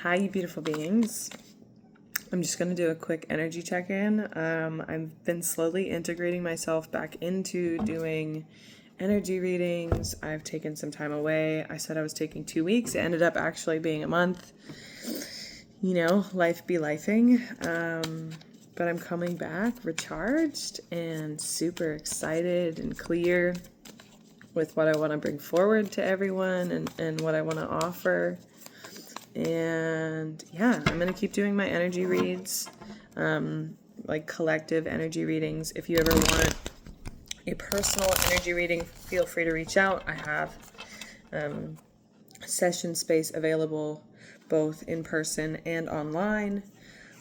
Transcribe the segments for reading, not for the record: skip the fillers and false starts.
Hi, you beautiful beings. I'm just going to do a quick energy check-in. I've been slowly integrating myself back into doing energy readings. I've taken some time away. I said I was taking 2 weeks. It ended up actually being a month. You know, life be lifing. But I'm coming back recharged and super excited and clear with what I want to bring forward to everyone and what I want to offer. And yeah, I'm going to keep doing my energy reads, like collective energy readings. If you ever want a personal energy reading, feel free to reach out. I have session space available both in person and online.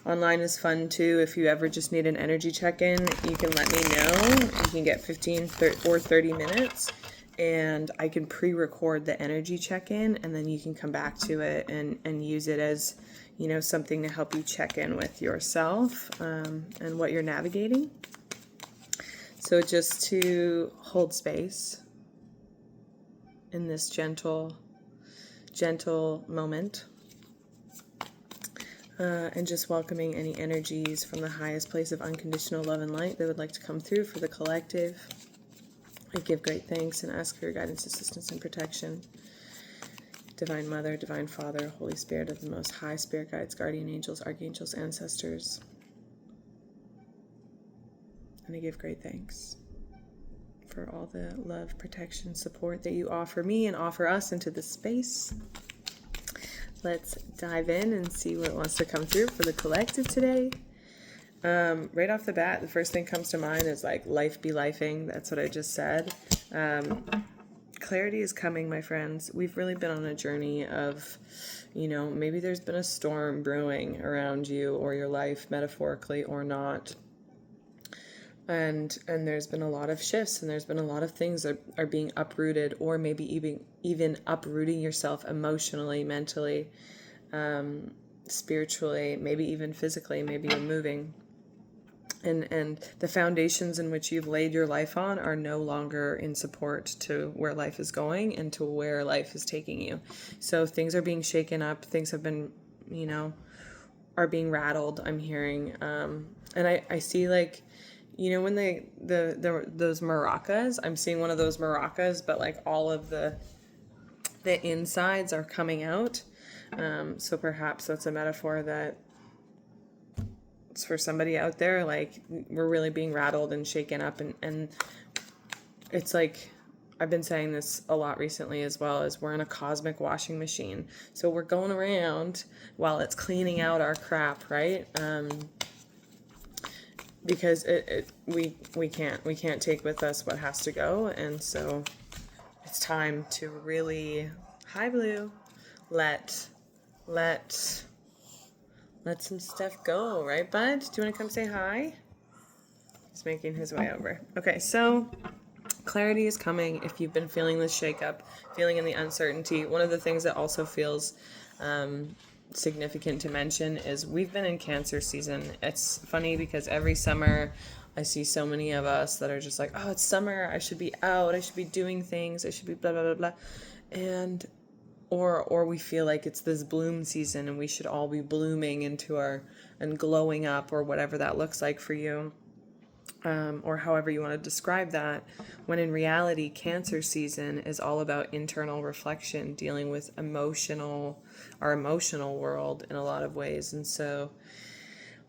Online is fun too. If you ever just need an energy check-in, you can let me know. You can get 15 or 30 minutes. And I can pre-record the energy check-in, and then you can come back to it and use it as, you know, something to help you check in with yourself and what you're navigating. So just to hold space in this gentle moment, and just welcoming any energies from the highest place of unconditional love and light that would like to come through for the collective. I give great thanks and ask for your guidance, assistance, and protection. Divine Mother, Divine Father, Holy Spirit of the Most High, Spirit Guides, Guardian Angels, Archangels, Ancestors. And I give great thanks for all the love, protection, support that you offer me and offer us into this space. Let's dive in and see what wants to come through for the collective today. Right off the bat, the first thing comes to mind is like life be lifing. That's what I just said. Clarity is coming, my friends. We've really been on a journey of, you know, maybe there's been a storm brewing around you or your life, metaphorically or not. And there's been a lot of shifts, and there's been a lot of things that are being uprooted, or maybe even uprooting yourself emotionally, mentally, spiritually, maybe even physically. Maybe you're moving. And the foundations in which you've laid your life on are no longer in support to where life is going and to where life is taking you. So things are being shaken up. Things have been, you know, are being rattled, I'm hearing. And I see, like, you know, when those maracas, I'm seeing one of those maracas, but like all of the insides are coming out. So perhaps that's a metaphor that for somebody out there, like, we're really being rattled and shaken up, and it's like, I've been saying this a lot recently as well, as we're in a cosmic washing machine. So we're going around while it's cleaning out our crap, right? Because we can't take with us what has to go, and so it's time to really, hi Blue, let some stuff go, right, bud? Do you want to come say hi? He's making his way over. Okay, so clarity is coming. If you've been feeling this shakeup, feeling in the uncertainty, one of the things that also feels significant to mention is we've been in Cancer season. It's funny because every summer I see so many of us that are just like, oh, it's summer, I should be out, I should be doing things, I should be blah, blah, blah, blah. And or we feel like it's this bloom season and we should all be blooming into our and glowing up, or whatever that looks like for you, or however you want to describe that, when in reality Cancer season is all about internal reflection, dealing with our emotional world in a lot of ways. And so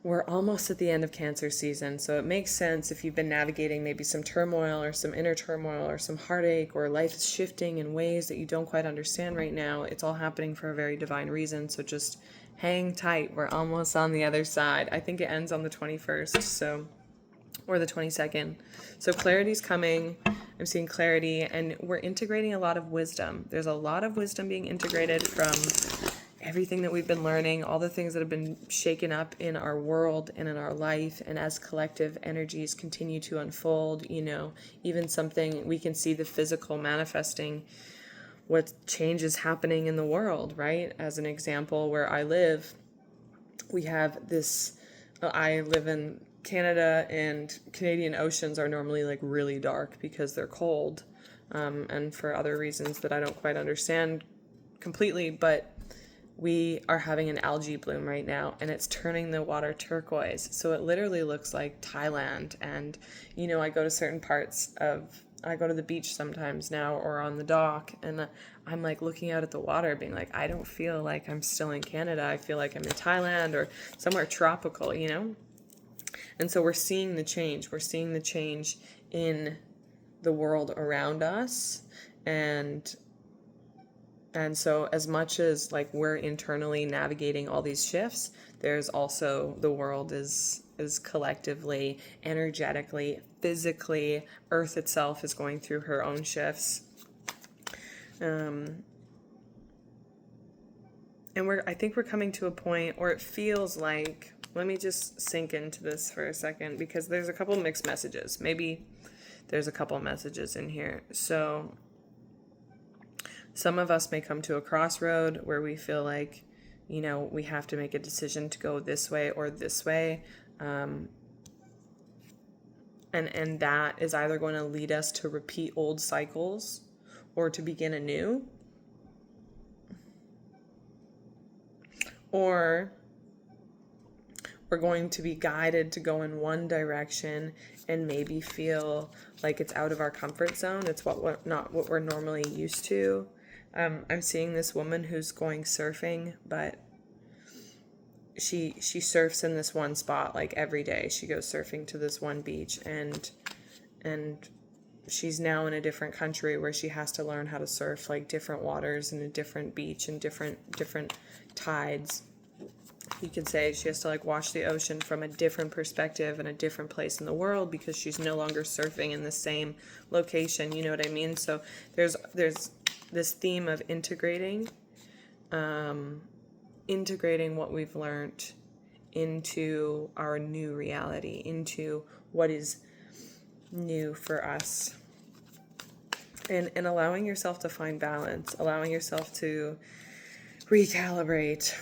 we're almost at the end of Cancer season, so it makes sense if you've been navigating maybe some turmoil or some inner turmoil or some heartache, or life is shifting in ways that you don't quite understand right now. It's all happening for a very divine reason, so just hang tight. We're almost on the other side. I think it ends on the 21st, or the 22nd. So clarity's coming. I'm seeing clarity, and we're integrating a lot of wisdom. There's a lot of wisdom being integrated from everything that we've been learning, all the things that have been shaken up in our world and in our life. And as collective energies continue to unfold, you know, even something, we can see the physical manifesting what change is happening in the world, right? As an example, where I live, we have this, I live in Canada, and Canadian oceans are normally like really dark because they're cold, and for other reasons that I don't quite understand completely, but we are having an algae bloom right now, and it's turning the water turquoise. So it literally looks like Thailand. And, I go to certain parts I go to the beach sometimes now, or on the dock, and I'm like looking out at the water being like, I don't feel like I'm still in Canada. I feel like I'm in Thailand or somewhere tropical, And so we're seeing the change. We're seeing the change in the world around us. And so as much as like we're internally navigating all these shifts, there's also the world is collectively, energetically, physically, Earth itself is going through her own shifts. And I think we're coming to a point, or it feels like, let me just sink into this for a second, because there's a couple mixed messages. Maybe there's a couple messages in here. So some of us may come to a crossroad where we feel like, we have to make a decision to go this way or this way. And that is either going to lead us to repeat old cycles or to begin anew. Or we're going to be guided to go in one direction and maybe feel like it's out of our comfort zone. It's not what we're normally used to. I'm seeing this woman who's going surfing, but she surfs in this one spot like every day. She goes surfing to this one beach, and she's now in a different country where she has to learn how to surf like different waters and a different beach and different tides. You could say she has to like watch the ocean from a different perspective in a different place in the world because she's no longer surfing in the same location. You know what I mean? So there's this theme of integrating what we've learned into our new reality, into what is new for us, and allowing yourself to find balance, allowing yourself to recalibrate.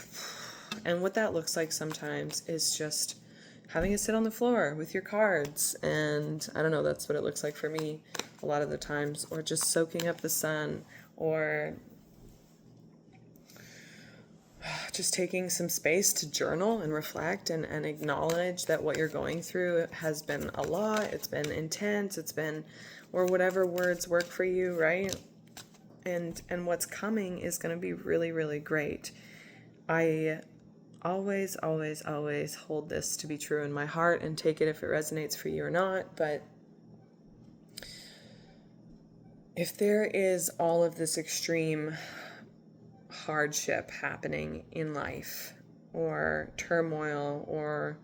And what that looks like sometimes is just having to sit on the floor with your cards. And I don't know, that's what it looks like for me a lot of the times. Or just soaking up the sun, or just taking some space to journal and reflect and acknowledge that what you're going through has been a lot. It's been intense. It's been, or whatever words work for you, right? And what's coming is going to be really, really great. I always, always, always hold this to be true in my heart, and take it if it resonates for you or not. But if there is all of this extreme hardship happening in life, or turmoil, or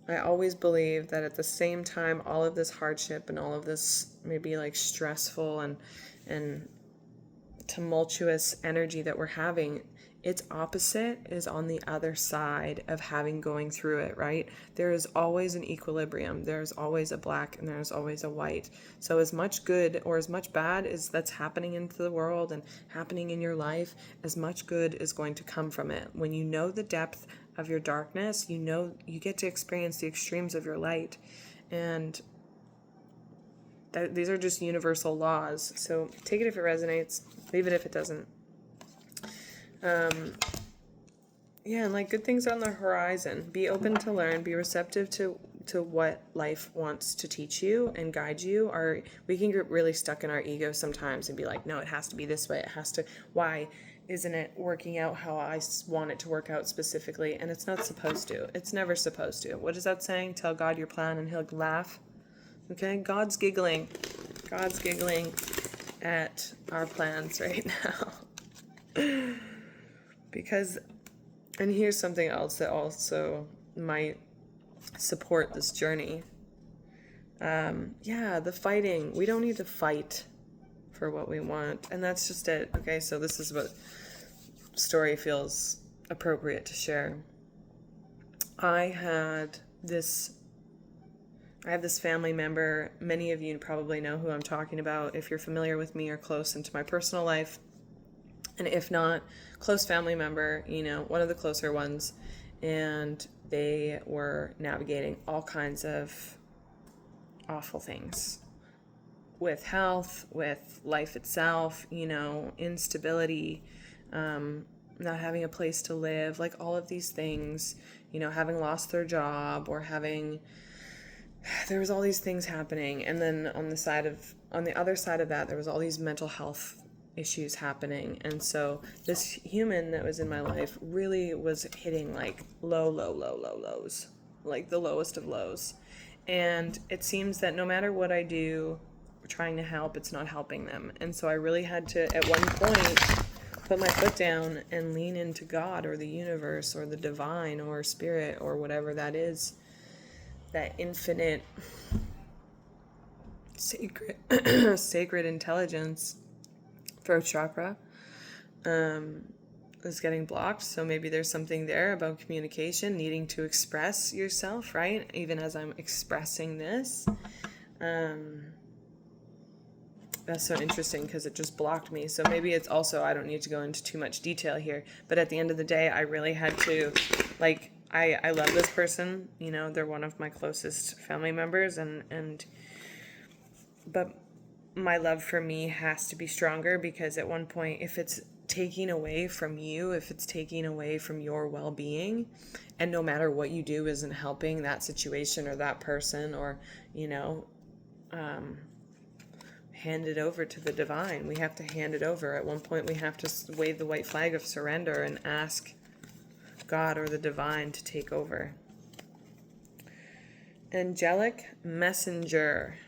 I always believe that at the same time, all of this hardship and all of this maybe like stressful and tumultuous energy that we're having, its opposite is on the other side of going through it, right? There is always an equilibrium. There's always a black and there's always a white. So as much good or as much bad as that's happening into the world and happening in your life, as much good is going to come from it. When you know the depth of your darkness, you get to experience the extremes of your light. And these are just universal laws. So take it if it resonates, leave it if it doesn't. And like good things on the horizon. Be open to learn, be receptive to what life wants to teach you and guide you. We can get really stuck in our ego sometimes and be like, no, it has to be this way. It has to, why isn't it working out how I want it to work out specifically? And it's not supposed to. It's never supposed to. What is that saying? Tell God your plan and he'll laugh. Okay? God's giggling at our plans right now. Because, and here's something else that also might support this journey. The fighting. We don't need to fight for what we want. And that's just it. Okay, so this is what story feels appropriate to share. I have this family member. Many of you probably know who I'm talking about if you're familiar with me or close into my personal life. And if not, close family member, one of the closer ones. And they were navigating all kinds of awful things with health, with life itself, instability, not having a place to live, like all of these things, having lost their job or there was all these things happening. And then on the other side of that, there was all these mental health issues happening. And so this human that was in my life really was hitting like lows, like the lowest of lows. And it seems that no matter what I do, trying to help, it's not helping them. And so I really had to, at one point, put my foot down and lean into God or the universe or the divine or spirit or whatever that is, that infinite sacred intelligence. Throat chakra is getting blocked. So maybe there's something there about communication, needing to express yourself, right? Even as I'm expressing this. That's so interesting because it just blocked me. So maybe it's also, I don't need to go into too much detail here, but at the end of the day, I really had to, like, I love this person, they're one of my closest family members, but my love for me has to be stronger, because at one point, if it's taking away from you, if it's taking away from your well-being, and no matter what you do isn't helping that situation or that person, or, hand it over to the divine. We have to hand it over. At one point, we have to wave the white flag of surrender and ask God or the divine to take over. Angelic Messenger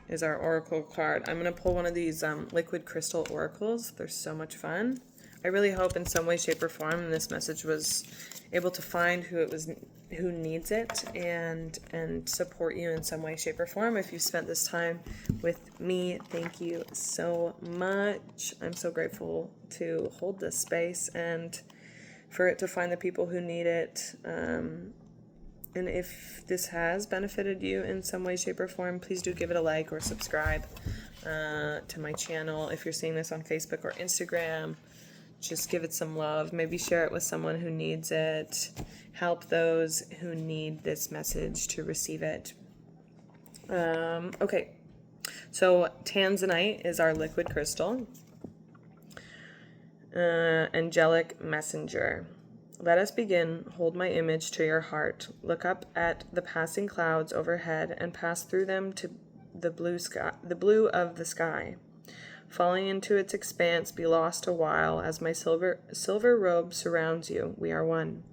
is our oracle card. I'm going to pull one of these liquid crystal oracles. They're so much fun. I really hope in some way, shape, or form this message was able to find who needs it and support you in some way, shape, or form. If you spent this time with me, thank you so much. I'm so grateful to hold this space and for it to find the people who need it. And if this has benefited you in some way, shape, or form, please do give it a like or subscribe to my channel. If you're seeing this on Facebook or Instagram, just give it some love. Maybe share it with someone who needs it. Help those who need this message to receive it. Okay, so tanzanite is our liquid crystal. Angelic Messenger. Let us begin. Hold my image to your heart. Look up at the passing clouds overhead and pass through them to the blue sky, the blue of the sky. Falling into its expanse, be lost a while as my silver robe surrounds you. We are one.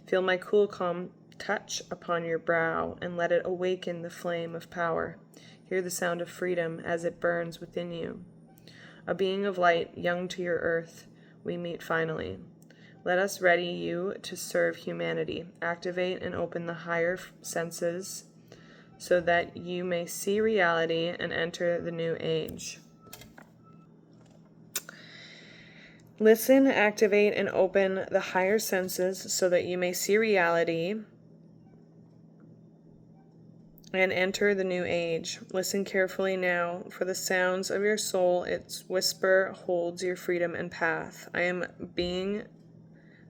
Feel my cool, calm touch upon your brow and let it awaken the flame of power. Hear the sound of freedom as it burns within you. A being of light, young to your earth, we meet finally. Let us ready you to serve humanity. Activate and open the higher senses so that you may see reality and enter the new age. Listen, activate, and open the higher senses so that you may see reality and enter the new age. Listen carefully now, for the sounds of your soul, its whisper holds your freedom and path. I am being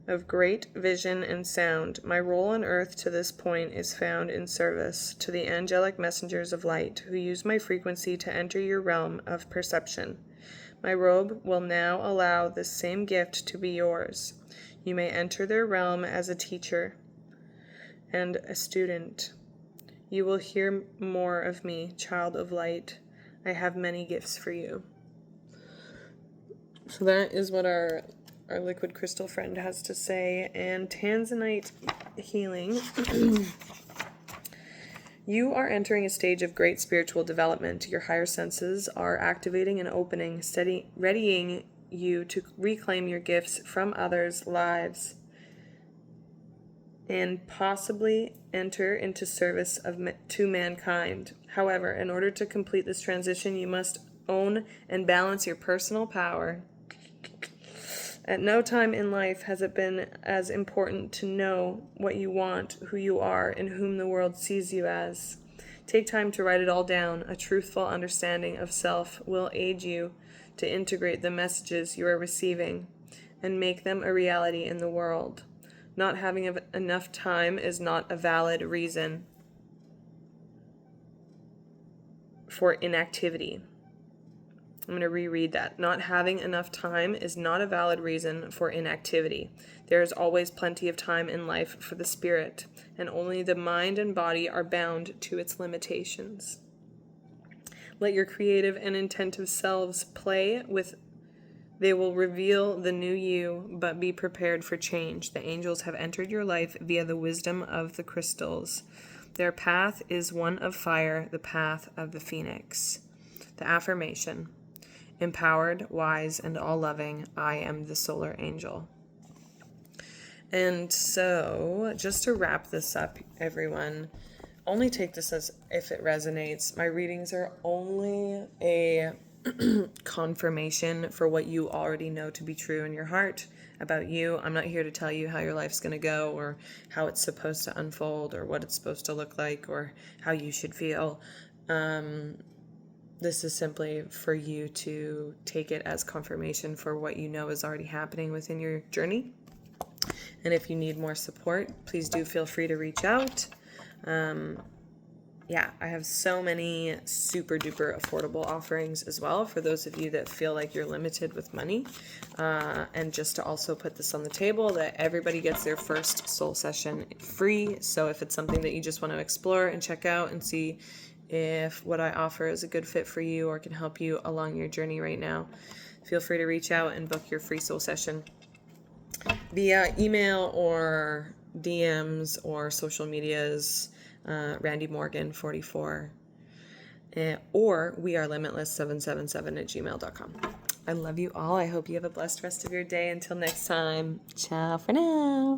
of great vision and sound. My role on earth to this point is found in service to the angelic messengers of light who use my frequency to enter your realm of perception. My robe will now allow this same gift to be yours. You may enter their realm as a teacher and a student. You will hear more of me, child of light. I have many gifts for you. So that is what our liquid crystal friend has to say. And tanzanite healing. You are entering a stage of great spiritual development. Your higher senses are activating and opening, readying you to reclaim your gifts from others' lives and possibly enter into service to mankind. However, in order to complete this transition, you must own and balance your personal power. At no time in life has it been as important to know what you want, who you are, and whom the world sees you as. Take time to write it all down. A truthful understanding of self will aid you to integrate the messages you are receiving and make them a reality in the world. Not having enough time is not a valid reason for inactivity. I'm going to reread that. Not having enough time is not a valid reason for inactivity. There is always plenty of time in life for the spirit, and only the mind and body are bound to its limitations. Let your creative and intentive selves play with. They will reveal the new you, but be prepared for change. The angels have entered your life via the wisdom of the crystals. Their path is one of fire, the path of the phoenix. The affirmation: empowered, wise, and all-loving, I am the solar angel. And so, just to wrap this up, everyone, only take this as if it resonates. My readings are only a confirmation for what you already know to be true in your heart about you. I'm not here to tell you how your life's going to go, or how it's supposed to unfold, or what it's supposed to look like, or how you should feel. This is simply for you to take it as confirmation for what you know is already happening within your journey. And if you need more support, please do feel free to reach out. I have so many super duper affordable offerings as well for those of you that feel like you're limited with money. And just to also put this on the table, that everybody gets their first soul session free. So if it's something that you just want to explore and check out and see if what I offer is a good fit for you or can help you along your journey right now, feel free to reach out and book your free soul session via email or DMs or social medias. Randy Morgan 44, or we are limitless777@gmail.com. I love you all. I hope you have a blessed rest of your day. Until next time, ciao for now.